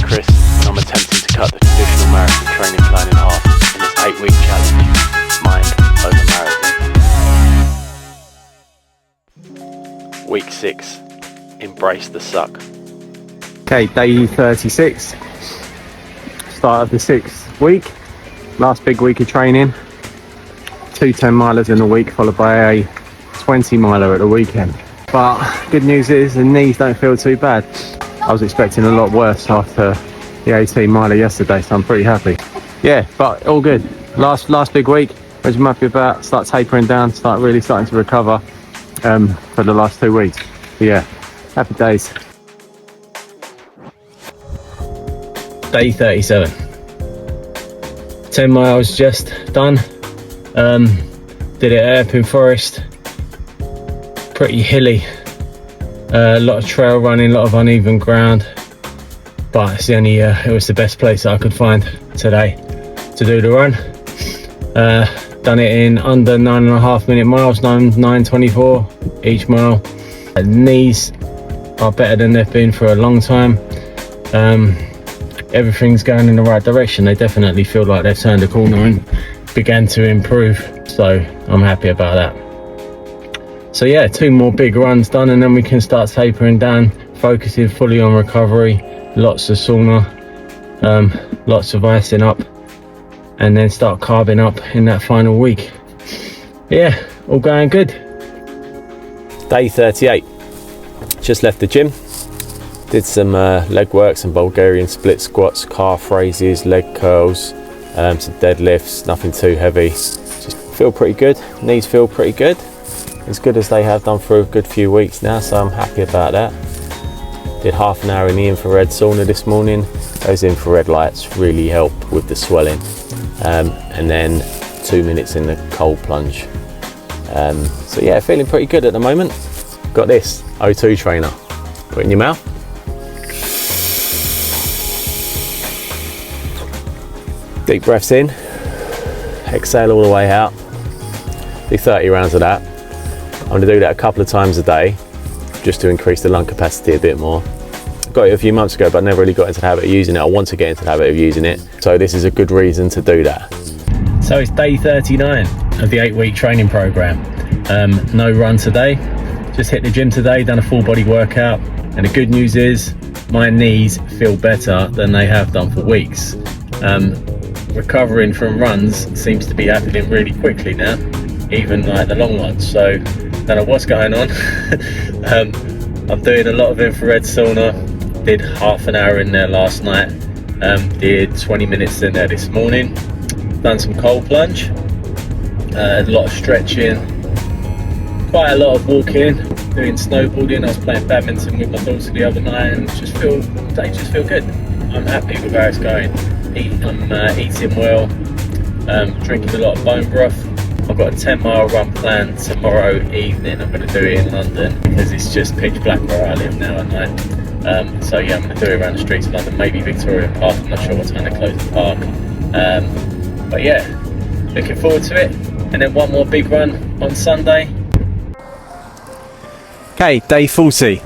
Chris, and I'm attempting to cut the traditional marathon training plan in half in this 8-week challenge, mind over marathon. Week 6, embrace the suck. Okay, day 36, start of the 6th week, last big week of training, 2 10-milers in a week followed by a 20-miler at the weekend. But good news is the knees don't feel too bad. I was expecting a lot worse after the 18-miler yesterday, so I'm pretty happy. Yeah, but all good. Last big week, as I'm happy about, start tapering down, starting to recover for the last 2 weeks. But yeah, happy days. Day 37. 10 miles just done. Did it at Pink Forest. Pretty hilly. A lot of trail running, a lot of uneven ground. But it's it was the best place that I could find today to do the run. Done it in under 9.5 minute miles, 9:24 each mile. The knees are better than they've been for a long time. Everything's going in the right direction. They definitely feel like they've turned a corner and began to improve, so I'm happy about that. So yeah, 2 more big runs done and then we can start tapering down, focusing fully on recovery, lots of sauna, lots of icing up, and then start carving up in that final week. Yeah, all going good. Day 38, just left the gym. Did some leg work, some Bulgarian split squats, calf raises, leg curls, some deadlifts, nothing too heavy. Just feel pretty good, knees feel pretty good. As good as they have done for a good few weeks now, so I'm happy about that. Did half an hour in the infrared sauna this morning. Those infrared lights really help with the swelling. And then 2 minutes in the cold plunge. So yeah, feeling pretty good at the moment. Got this O2 trainer. Put it in your mouth. Deep breaths in, exhale all the way out. Do 30 rounds of that. I'm going to do that a couple of times a day just to increase the lung capacity a bit more. I got it a few months ago but never really got into the habit of using it. I want to get into the habit of using it, so this is a good reason to do that. So it's day 39 of the 8-week training program. No run today, just hit the gym today, done a full body workout, and the good news is my knees feel better than they have done for weeks. Recovering from runs seems to be happening really quickly now, even like the long ones, so don't know what's going on. I'm doing a lot of infrared sauna, did half an hour in there last night, did 20 minutes in there this morning, done some cold plunge, a lot of stretching, quite a lot of walking, doing snowboarding. I was playing badminton with my daughter the other night and they just feel good. I'm happy with how it's going. I'm eating well, drinking a lot of bone broth. I've got a 10-mile run planned tomorrow evening. I'm going to do it in London because it's just pitch black where I live now at night. So yeah, I'm going to do it around the streets of London, maybe Victoria Park. I'm not sure what time they close the park. But yeah, looking forward to it. And then one more big run on Sunday. Okay, day 40.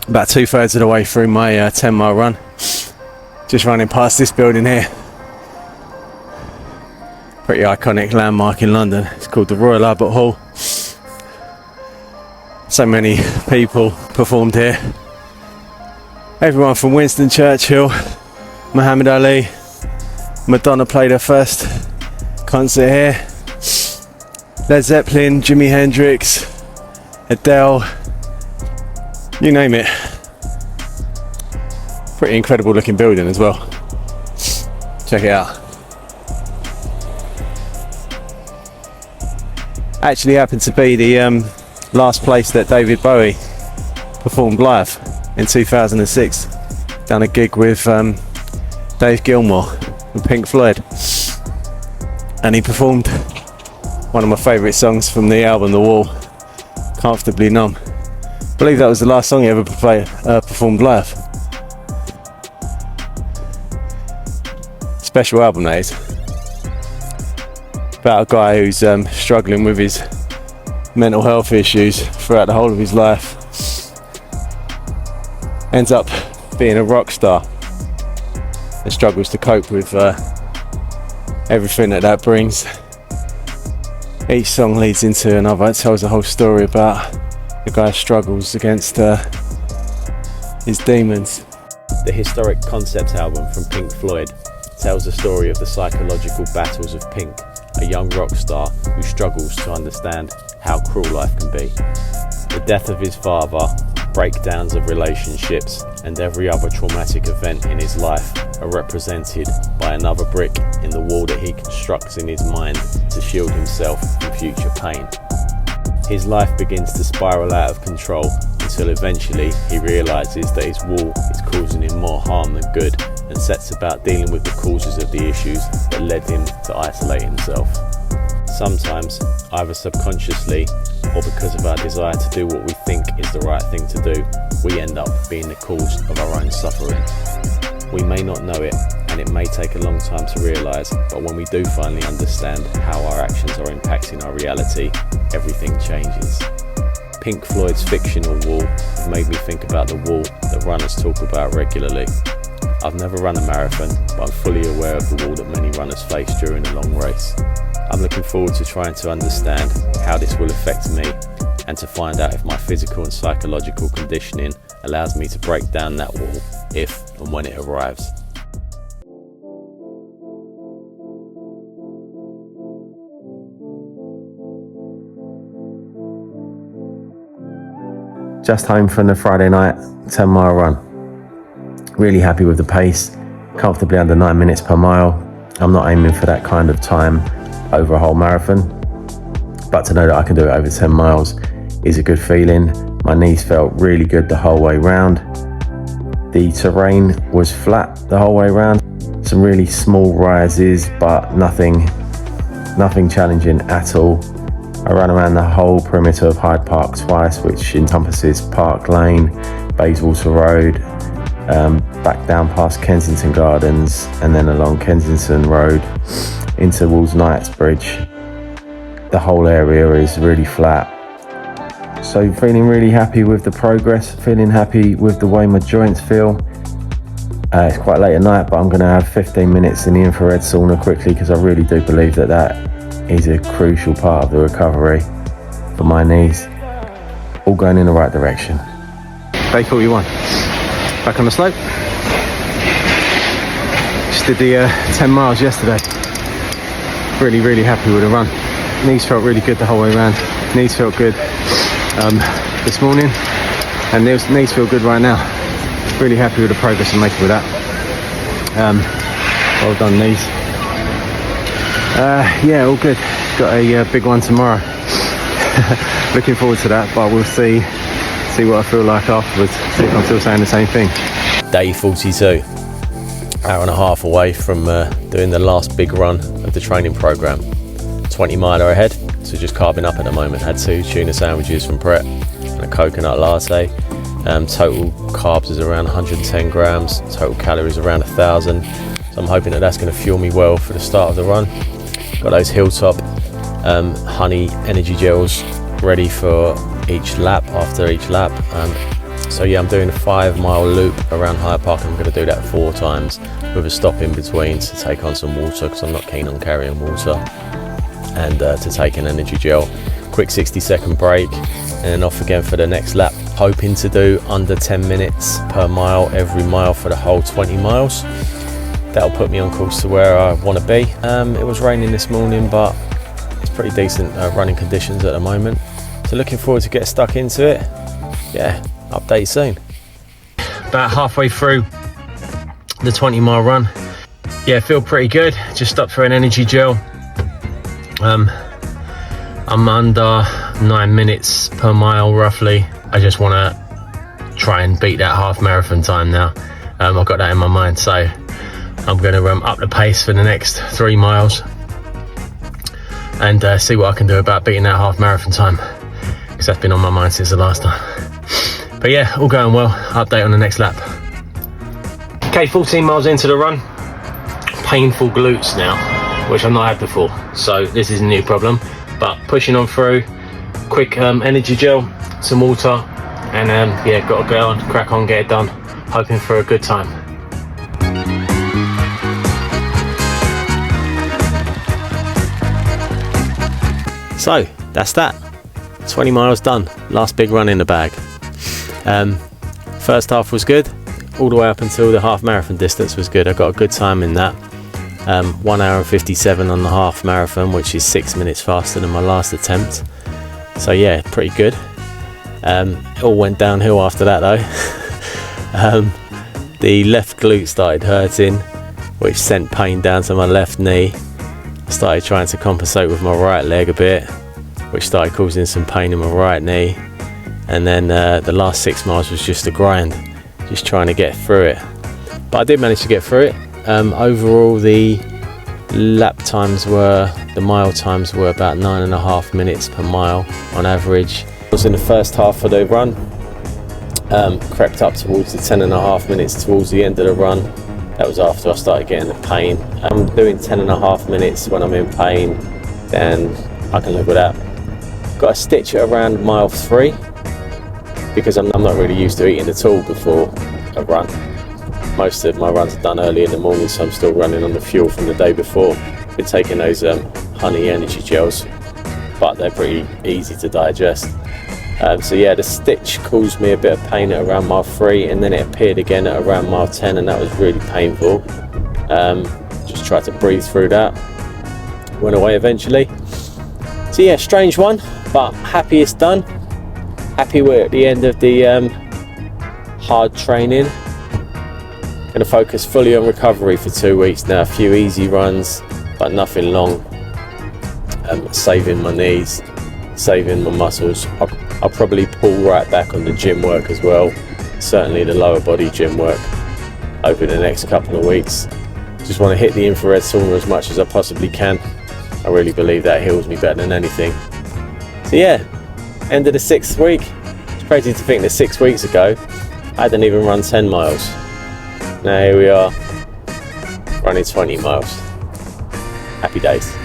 About 2/3 of the way through my 10-mile run. Just running past this building here. Pretty iconic landmark in London. It's called the Royal Albert Hall. So many people performed here. Everyone from Winston Churchill, Muhammad Ali, Madonna played her first concert here. Led Zeppelin, Jimi Hendrix, Adele, you name it. Pretty incredible looking building as well. Check it out. Actually happened to be the last place that David Bowie performed live in 2006. Done a gig with Dave Gilmour and Pink Floyd, and he performed one of my favourite songs from the album The Wall, Comfortably Numb. I believe that was the last song he ever performed live. Special album that is. About a guy who's struggling with his mental health issues throughout the whole of his life. Ends up being a rock star. and struggles to cope with everything that brings. Each song leads into another. It tells a whole story about the guy's struggles against his demons. The historic concept album from Pink Floyd tells the story of the psychological battles of Pink, a young rock star who struggles to understand how cruel life can be. The death of his father, breakdowns of relationships, and every other traumatic event in his life are represented by another brick in the wall that he constructs in his mind to shield himself from future pain. His life begins to spiral out of control until eventually he realises that his wall is causing him more harm than good, and sets about dealing with the causes of the issues that led him to isolate himself. Sometimes, either subconsciously or because of our desire to do what we think is the right thing to do, we end up being the cause of our own suffering. We may not know it, and it may take a long time to realise, but when we do finally understand how our actions are impacting our reality, everything changes. Pink Floyd's fictional wall made me think about the wall that runners talk about regularly. I've never run a marathon, but I'm fully aware of the wall that many runners face during a long race. I'm looking forward to trying to understand how this will affect me, and to find out if my physical and psychological conditioning allows me to break down that wall if and when it arrives. Just home from the Friday night 10-mile run. Really happy with the pace, comfortably under 9 minutes per mile. I'm not aiming for that kind of time over a whole marathon, but to know that I can do it over 10 miles is a good feeling. My knees felt really good the whole way round. The terrain was flat the whole way round. Some really small rises, but nothing challenging at all. I ran around the whole perimeter of Hyde Park twice, which encompasses Park Lane, Bayswater Road, back down past Kensington Gardens, and then along Kensington Road into Wolves Knightsbridge. The whole area is really flat. So feeling really happy with the progress, feeling happy with the way my joints feel. It's quite late at night, but I'm going to have 15 minutes in the infrared sauna quickly, because I really do believe that is a crucial part of the recovery for my knees. All going in the right direction. Day 41. Back on the slope. Just did the 10 miles yesterday. Really happy with the run. Knees felt really good the whole way around. Knees felt good this morning, and knees feel good right now. Really happy with the progress I'm making with that. Well done, knees. Yeah, all good. Got a big one tomorrow. Looking forward to that, but we'll see what I feel like afterwards. See if I'm still saying the same thing. Day 42, hour and a half away from doing the last big run of the training program. 20 miler ahead, so just carbing up at the moment. Had 2 tuna sandwiches from Pret and a coconut latte. Total carbs is around 110 grams, total calories around 1,000. So I'm hoping that's going to fuel me well for the start of the run. Got those Hilltop honey energy gels ready for each lap, after each lap. So yeah, I'm doing a 5-mile loop around Hyde Park. I'm going to do that 4 times with a stop in between to take on some water, because I'm not keen on carrying water, and to take an energy gel. Quick 60-second break, and then off again for the next lap. Hoping to do under 10 minutes per mile every mile for the whole 20 miles. That'll put me on course to where I want to be. It was raining this morning, but it's pretty decent running conditions at the moment. So looking forward to get stuck into it. Yeah, update soon. About halfway through the 20-mile run. Yeah, feel pretty good. Just stopped for an energy gel. I'm under 9 minutes per mile roughly. I just want to try and beat that half marathon time now. I've got that in my mind, so I'm going to up the pace for the next 3 miles and see what I can do about beating that half marathon time, because that's been on my mind since the last time. But yeah, all going well. Update on the next lap. Okay, 14 miles into the run. Painful glutes now, which I've not had before, so this is a new problem, but pushing on through. Quick energy gel, some water, and yeah, got to go on, crack on, get it done. Hoping for a good time. So that's that. 20 miles done. Last big run in the bag. First half was good. All the way up until the half marathon distance was good. I got a good time in that. 1 hour and 57 on the half marathon, which is 6 minutes faster than my last attempt. So yeah, pretty good. It all went downhill after that though. The left glute started hurting, which sent pain down to my left knee. I started trying to compensate with my right leg a bit, which started causing some pain in my right knee. And then the last 6 miles was just a grind, just trying to get through it. But I did manage to get through it. Overall, the mile times were about 9.5 minutes per mile on average. I was in the first half of the run, crept up towards the 10.5 minutes towards the end of the run. That was after I started getting the pain. I'm doing 10.5 minutes when I'm in pain, then I can live with that. Got a stitch at around mile 3 because I'm not really used to eating at all before a run. Most of my runs are done early in the morning, so I'm still running on the fuel from the day before. Been taking those honey energy gels, but they're pretty easy to digest. So yeah, the stitch caused me a bit of pain at around mile 3, and then it appeared again at around mile 10, and that was really painful. Just tried to breathe through that. Went away eventually. So yeah, strange one, but happy it's done. Happy we're at the end of the hard training. Going to focus fully on recovery for 2 weeks now. A few easy runs, but nothing long. Saving my knees, saving my muscles. I'll probably pull right back on the gym work as well. Certainly the lower body gym work over the next couple of weeks. Just want to hit the infrared sauna as much as I possibly can. I really believe that heals me better than anything. So yeah, end of the 6th week. It's crazy to think that 6 weeks ago I hadn't even run 10 miles. Now here we are, running 20 miles. Happy days.